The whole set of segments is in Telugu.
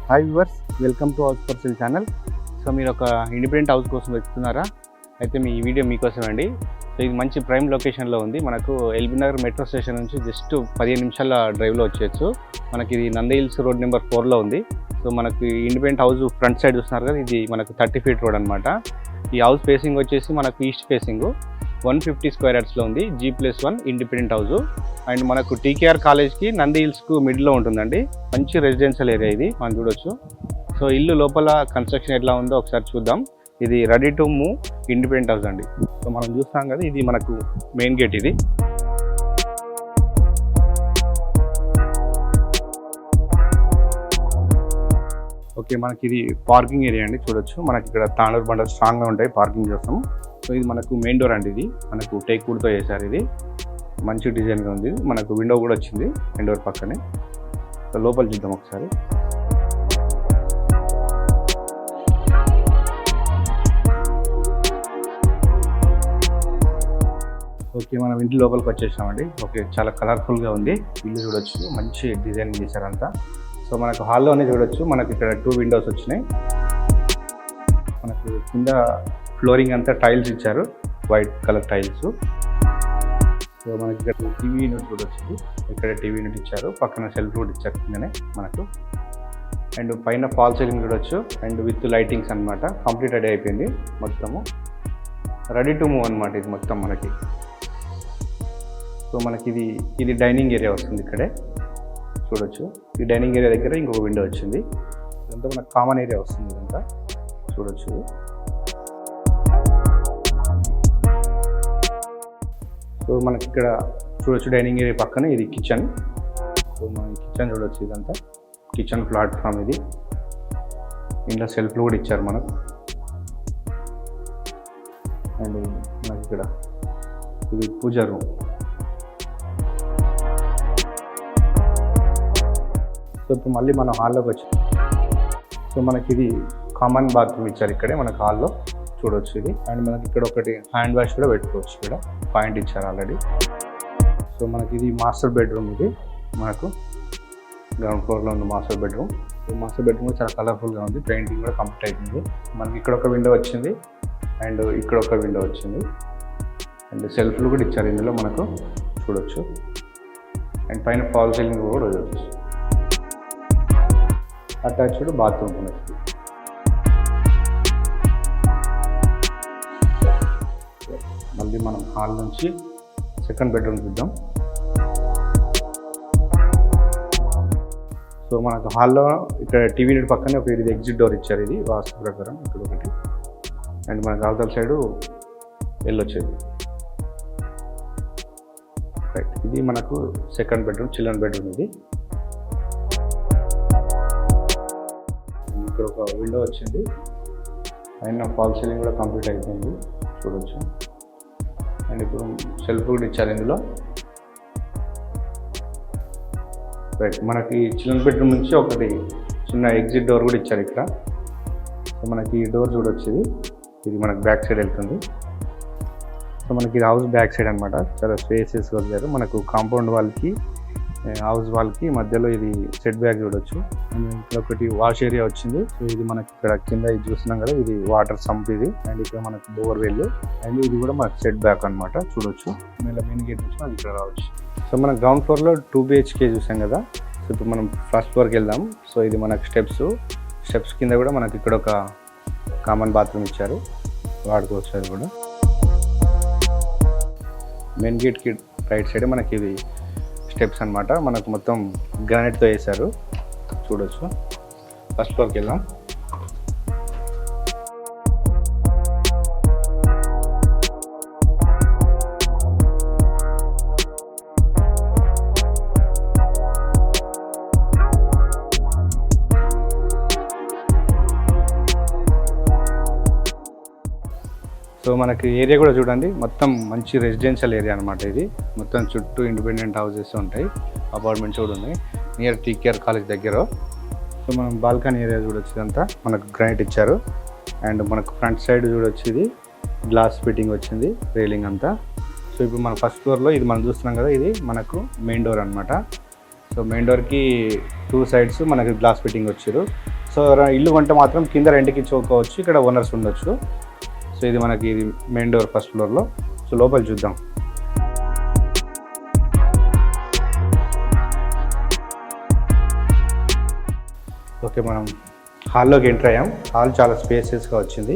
Hi viewers, welcome to house for sale channel. So మీరు ఒక ఇండిపెండెంట్ హౌస్ కోసం వెతుకుతున్నారా? అయితే మీ వీడియో మీకోసం అండి. సో ఇది మంచి ప్రైమ్ లొకేషన్లో ఉంది. మనకు ఎల్బీ నగర్ మెట్రో స్టేషన్ నుంచి జస్ట్ 15 నిమిషాల డ్రైవ్లో వచ్చేయచ్చు. మనకి ఇది నంది హిల్స్ రోడ్ నెంబర్ 4లో ఉంది. సో మనకి ఇండిపెండెంట్ హౌస్ ఫ్రంట్ సైడ్ చూస్తున్నారు కదా, ఇది మనకు 30 ఫీట్ రోడ్ అనమాట. ఈ హౌస్ ఫేసింగ్ వచ్చేసి మనకు ఈస్ట్ ఫేసింగ్ 150 స్క్వేర్ యార్డ్స్లో ఉంది. G+1 independent house. అండ్ మనకు టీకేఆర్ కాలేజ్కి నంది హిల్స్కు మిడిల్లో ఉంటుందండి. మంచి రెసిడెన్షియల్ ఏరియా ఇది, మనం చూడొచ్చు. సో ఇల్లు లోపల కన్స్ట్రక్షన్ ఎట్లా ఉందో ఒకసారి చూద్దాం. ఇది ready to move independent house అండి. సో మనం చూస్తాం కదా, ఇది మనకు మెయిన్ గేట్. ఇది ఓకే, మనకి ఇది పార్కింగ్ ఏరియా అండి. చూడొచ్చు, మనకి ఇక్కడ తాండూరు బండలు స్ట్రాంగ్గా ఉంటాయి పార్కింగ్ కోసం. సో ఇది మనకు మెయిన్ డోర్ అండి. ఇది మనకు టేక్ వుడ్తో చేశారు. ఇది మంచి డిజైన్గా ఉంది. మనకు విండో కూడా వచ్చింది మెయిన్ డోర్ పక్కనే. సో లోపల చూద్దాం ఒకసారి. ఓకే, మనం ఇంటి లోపలికి వచ్చేసామండి. ఓకే, చాలా కలర్ఫుల్గా ఉంది ఇల్లు. చూడొచ్చు, మంచి డిజైన్ చేశారంతా. సో మనకు హాల్లోనే చూడొచ్చు, మనకి ఇక్కడ 2 విండోస్ వచ్చినాయి. మనకు కింద ఫ్లోరింగ్ అంతా టైల్స్ ఇచ్చారు, వైట్ కలర్ టైల్స్. సో మనకి ఇక్కడ టీవీ యూనిట్ చూడొచ్చు. ఇక్కడ టీవీ యూనిట్ ఇచ్చారు, పక్కన సెల్ఫ్ కూడా ఇచ్చారు కిందనే మనకు. అండ్ పైన ఫాల్ సీలింగ్ చూడొచ్చు, అండ్ విత్ లైటింగ్స్ అనమాట. కంప్లీట్ రెడీ అయిపోయింది మొత్తము. రెడీ టు మూవ్ అనమాట ఇది మొత్తం మనకి. సో మనకి ఇది డైనింగ్ ఏరియా వస్తుంది ఇక్కడే చూడొచ్చు. ఈ డైనింగ్ ఏరియా దగ్గర ఇంకొక విండో వచ్చింది. ఇదంతా మనకు కామన్ ఏరియా వస్తుంది. ఇదంతా చూడొచ్చు. సో మనకి ఇక్కడ చూడొచ్చు డైనింగ్ ఏరియా పక్కన ఇది కిచెన్. సో మన కిచెన్ చూడొచ్చు. ఇదంతా కిచెన్ ప్లాట్ఫామ్. ఇది ఇంట్లో సెల్ఫ్లు కూడా ఇచ్చారు మనకు. అండ్ మనకి ఇక్కడ ఇది పూజ రూమ్. సో ఇప్పుడు మళ్ళీ మనం హాల్లోకి వచ్చాం. సో మనకి ఇది కామన్ బాత్రూమ్ ఇచ్చారు ఇక్కడే మనకు హాల్లో చూడవచ్చు ఇది. అండ్ మనకి ఇక్కడ ఒకటి హ్యాండ్ వాష్ కూడా పెట్టుకోవచ్చు. ఇక్కడ పాయింట్ ఇచ్చారు ఆల్రెడీ. సో మనకి ఇది మాస్టర్ బెడ్రూమ్. ఇది మనకు గ్రౌండ్ ఫ్లోర్లో ఉంది master bedroom. So master bedroom చాలా కలర్ఫుల్గా ఉంది. పెయింటింగ్ కూడా కంప్లీట్ అయిపోయింది. మనకి ఇక్కడ ఒక విండో వచ్చింది, అండ్ ఇక్కడ ఒక విండో వచ్చింది. అండ్ సెల్ఫ్లు కూడా ఇచ్చారు ఇందులో మనకు చూడొచ్చు. అండ్ పైన ఫాల్ సీలింగ్ కూడా చూడవచ్చు. అటాచ్డ్ బాత్రూమ్ మనకి. మళ్ళీ మనం హాల్ నుంచి సెకండ్ బెడ్రూమ్ చూద్దాం. సో మనకు హాల్లో ఇక్కడ టీవీ యూనిట్ పక్కనే ఒక ఇది ఎగ్జిట్ డోర్ ఇచ్చారు. ఇది వాస్తు ప్రకారం ఇక్కడ ఒకటి. అండ్ మనకు అవతల సైడు వెళ్ళొచ్చేది. రైట్, ఇది మనకు సెకండ్ బెడ్రూమ్, చిల్డ్రన్ బెడ్రూమ్. ఇది ఇక్కడ ఒక విండో వచ్చింది. పైన ఫాల్ సీలింగ్ కూడా కంప్లీట్ అయిపోయింది చూడవచ్చు. అండ్ ఇప్పుడు సెల్ఫ్ కూడా ఇచ్చారు ఇందులో. రైట్, మనకి చిల్డ్రన్ బెడ్రూమ్ నుంచి ఒకటి చిన్న ఎగ్జిట్ డోర్ కూడా ఇచ్చారు ఇక్కడ. సో మనకి ఈ డోర్ చూడొచ్చు. ఇది మనకి బ్యాక్ సైడ్ వెళ్తుంది. సో మనకి ఇది హౌస్ బ్యాక్ సైడ్ అనమాట. చాలా స్పేసెస్ వదిలేరు. మనకు కాంపౌండ్ వాళ్ళకి హౌస్ వాళ్ళకి మధ్యలో ఇది సెట్ బ్యాక్ చూడొచ్చు. అండ్ ఇక్కడ ఒకటి వాష్ ఏరియా వచ్చింది. సో ఇది మనకి ఇక్కడ కింద ఇది చూస్తున్నాం కదా, ఇది వాటర్ సంప్ ఇది. అండ్ ఇక్కడ మనకు బోర్ వెల్. అండ్ ఇది కూడా మనకు సెట్ బ్యాక్ అనమాట చూడొచ్చు. మెయిన్ గేట్ నుంచి అది ఇక్కడ రావచ్చు. సో మన గ్రౌండ్ ఫ్లోర్లో 2 BHK చూసాం కదా. సో ఇప్పుడు మనం ఫస్ట్ ఫ్లోర్కి వెళ్దాం. సో ఇది మనకు స్టెప్స్ కింద కూడా మనకి ఇక్కడ ఒక కామన్ బాత్రూమ్ ఇచ్చారు, వాడుకోవచ్చు. అది కూడా మెయిన్ గేట్కి రైట్ సైడ్ మనకి ఇది స్టెప్స్ అనమాట. మనకు మొత్తం గ్రానైట్తో వేశారు చూడొచ్చు. ఫస్ట్ ఫ్లోర్కి వెళ్దాం. సో మనకి ఏరియా కూడా చూడండి, మొత్తం మంచి రెసిడెన్షియల్ ఏరియా అనమాట. ఇది మొత్తం చుట్టూ ఇండిపెండెంట్ హౌసెస్ ఉంటాయి, అపార్ట్మెంట్స్ కూడా ఉన్నాయి నియర్ టీకేఆర్ కాలేజ్ దగ్గర. సో మనం బాల్కనీ ఏరియా చూడొచ్చు. ఇదంతా మనకు గ్రానైట్ ఇచ్చారు. అండ్ మనకు ఫ్రంట్ సైడ్ చూడొచ్చు, ఇది గ్లాస్ ఫిట్టింగ్ వచ్చింది రైలింగ్ అంతా. సో ఇప్పుడు మన ఫస్ట్ ఫ్లోర్లో ఇది మనం చూస్తున్నాం కదా, ఇది మనకు మెయిన్ డోర్ అనమాట. సో మెయిన్ డోర్కి 2 సైడ్స్ మనకి గ్లాస్ ఫిట్టింగ్ వచ్చారు. సో ఇల్లు కొంటే మాత్రం కింద రెంట్కి ఇచ్చుకోవచ్చు, ఇక్కడ ఓనర్స్ ఉండొచ్చు. సో ఇది మనకి ఇది మెయిన్ డోర్ ఫస్ట్ ఫ్లోర్లో. సో లోపల చూద్దాం. ఓకే, మనం హాల్లోకి ఎంటర్ అయ్యాం. హాల్ చాలా స్పేసెస్గా వచ్చింది.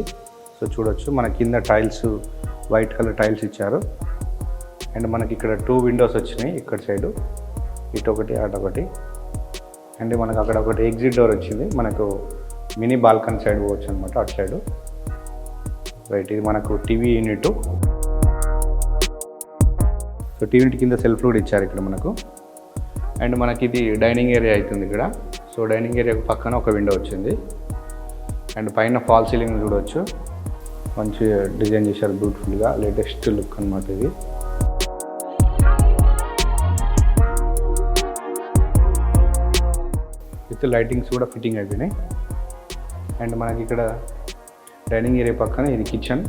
సో చూడొచ్చు మన కింద టైల్స్ వైట్ కలర్ టైల్స్ ఇచ్చారు. అండ్ మనకి ఇక్కడ 2 విండోస్ వచ్చినాయి, ఇక్కడ సైడు ఇటు ఒకటి అటొకటి. అండ్ మనకు అక్కడ ఒకటి ఎగ్జిట్ డోర్ వచ్చింది. మనకు మినీ బాల్కనీ సైడ్ పోవచ్చు అనమాట, అటు సైడు. రైట్, ఇది మనకు TV unit. So TV unit కింద సెల్ఫ్ కూడా ఇచ్చారు ఇక్కడ మనకు. అండ్ మనకి ఇది డైనింగ్ ఏరియా అవుతుంది ఇక్కడ. సో డైనింగ్ ఏరియా పక్కన ఒక విండో వచ్చింది. అండ్ పైన ఫాల్ సీలింగ్ చూడవచ్చు, మంచి డిజైన్ చేశారు బ్యూటిఫుల్గా, లేటెస్ట్ లుక్ అనమాట ఇది. విత్ లైటింగ్స్ కూడా ఫిట్టింగ్ అయిపోయినాయి. అండ్ మనకి ఇక్కడ డైనింగ్ ఏరియా పక్కన ఇది కిచెన్.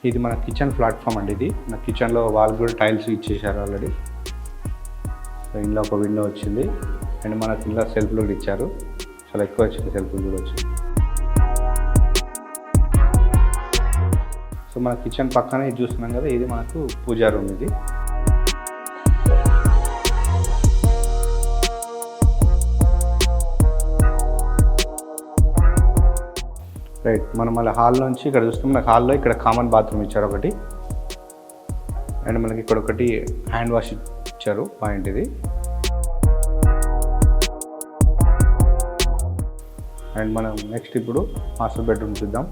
ఇది మన కిచెన్ ప్లాట్ఫామ్ అండి. ఇది మన కిచెన్లో వాల్ కూడా టైల్స్ ఇచ్చేసారు ఆల్రెడీ. సో ఇందులో ఒక విండో వచ్చింది. అండ్ మనకి ఇంట్లో సెల్ఫ్లు కూడా ఇచ్చారు, చాలా ఎక్కువ వచ్చింది సెల్ఫ్లు కూడా వచ్చి. సో మన కిచెన్ పక్కనే ఇది చూస్తున్నాం కదా, ఇది మనకు పూజా రూమ్. ఇది రైట్. మనం మళ్ళీ హాల్ నుంచి ఇక్కడ చూస్తాం, మనకి హాల్లో ఇక్కడ కామన్ బాత్రూమ్ ఇచ్చారు ఒకటి. అండ్ మనకి ఇక్కడ ఒకటి హ్యాండ్ వాష్ ఇచ్చారు పాయింట్ ఇది. అండ్ మనం నెక్స్ట్ ఇప్పుడు మాస్టర్ బెడ్రూమ్ చూద్దాం.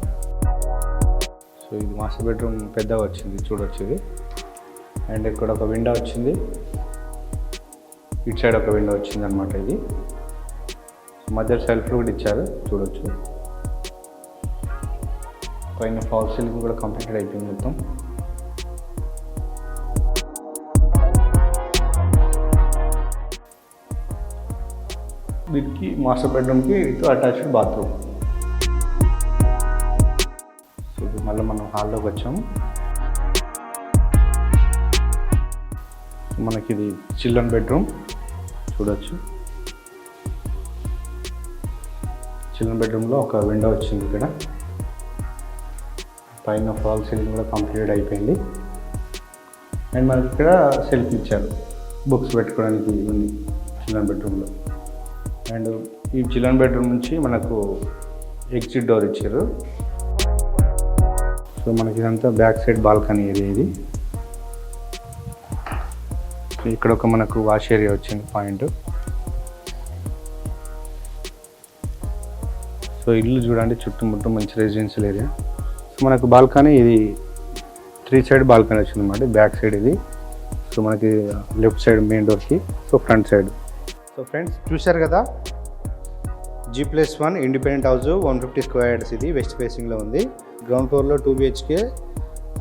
సో ఇది మాస్టర్ బెడ్రూమ్ పెద్దగా వచ్చింది చూడవచ్చు ఇది. అండ్ ఇక్కడ ఒక విండో వచ్చింది, ఇటు సైడ్ ఒక విండో వచ్చింది అనమాట ఇది. మధ్య సెల్ఫ్ కూడా ఇచ్చారు చూడవచ్చు. పైన ఫాల్ సీలింగ్ కూడా కంప్లీటెడ్ అయిపోయింది మొత్తం. దీనికి మాస్టర్ బెడ్రూమ్కి ఇటు అటాచ్డ్ బాత్రూమ్. సో ఇది మళ్ళీ మనం హాల్లోకి వచ్చాము. మనకి ఇది చిల్డ్రన్ బెడ్రూమ్ చూడవచ్చు. చిల్డ్రన్ బెడ్రూమ్లో ఒక విండో వచ్చింది ఇక్కడ. పైన ఫాల్ సీలింగ్ కూడా కంప్లీట్ అయిపోయింది. అండ్ మనకి ఇక్కడ సెల్ఫ్ ఇచ్చారు, బుక్స్ పెట్టుకోవడానికి ఉంది చిల్డ్రన్ బెడ్రూమ్లో. అండ్ ఈ చిల్డ్రన్ బెడ్రూమ్ నుంచి మనకు ఎగ్జిట్ డోర్ ఇచ్చారు. సో మనకి ఇదంతా బ్యాక్ సైడ్ బాల్కనీ ఏరియా ఇది. ఇక్కడ ఒక మనకు వాష్ ఏరియా వచ్చింది పాయింట్. సో ఇల్లు చూడండి, చుట్టుముట్టు మంచి రెసిడెన్షియల్ ఏరియా. సో మనకు బాల్కనీ ఇది 3 సైడ్ బాల్కనీ వచ్చింది అన్నమాట, బ్యాక్ సైడ్ ఇది. సో మనకి లెఫ్ట్ సైడ్ మెయిన్ డోర్కి, so front side. So friends చూశారు కదా, G+1 independent house 150 square yards. ఇది వెస్ట్ ఫేసింగ్లో ఉంది. గ్రౌండ్ ఫ్లోర్లో 2 BHK,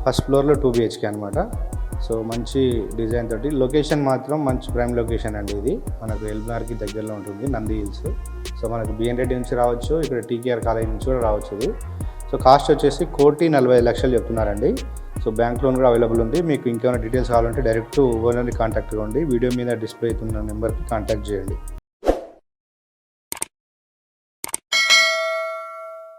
ఫస్ట్ ఫ్లోర్లో 2 BHK అనమాట. సో మంచి డిజైన్ తోటి. లొకేషన్ మాత్రం మంచి ప్రైమ్ లొకేషన్ అండి. ఇది మనకు ఎల్బినార్కి దగ్గరలో ఉంటుంది, నంది హిల్స్. సో మనకు బిఎన్ రెడ్డి నుంచి రావచ్చు, ఇక్కడ TKR కాలేజ్ నుంచి కూడా రావచ్చు ఇది. సో కాస్ట్ వచ్చేసి 1,45,00,000 చెప్తున్నారండి. సో బ్యాంక్ లోన్ కూడా అవైలబుల్ ఉంది. మీకు ఇంకేమైనా డీటెయిల్స్ కావాలంటే డైరెక్ట్ ఓనర్ని కాంటాక్ట్ అవ్వండి. వీడియో మీద డిస్ప్లే అవుతున్న నెంబర్కి కాంటాక్ట్ చేయండి.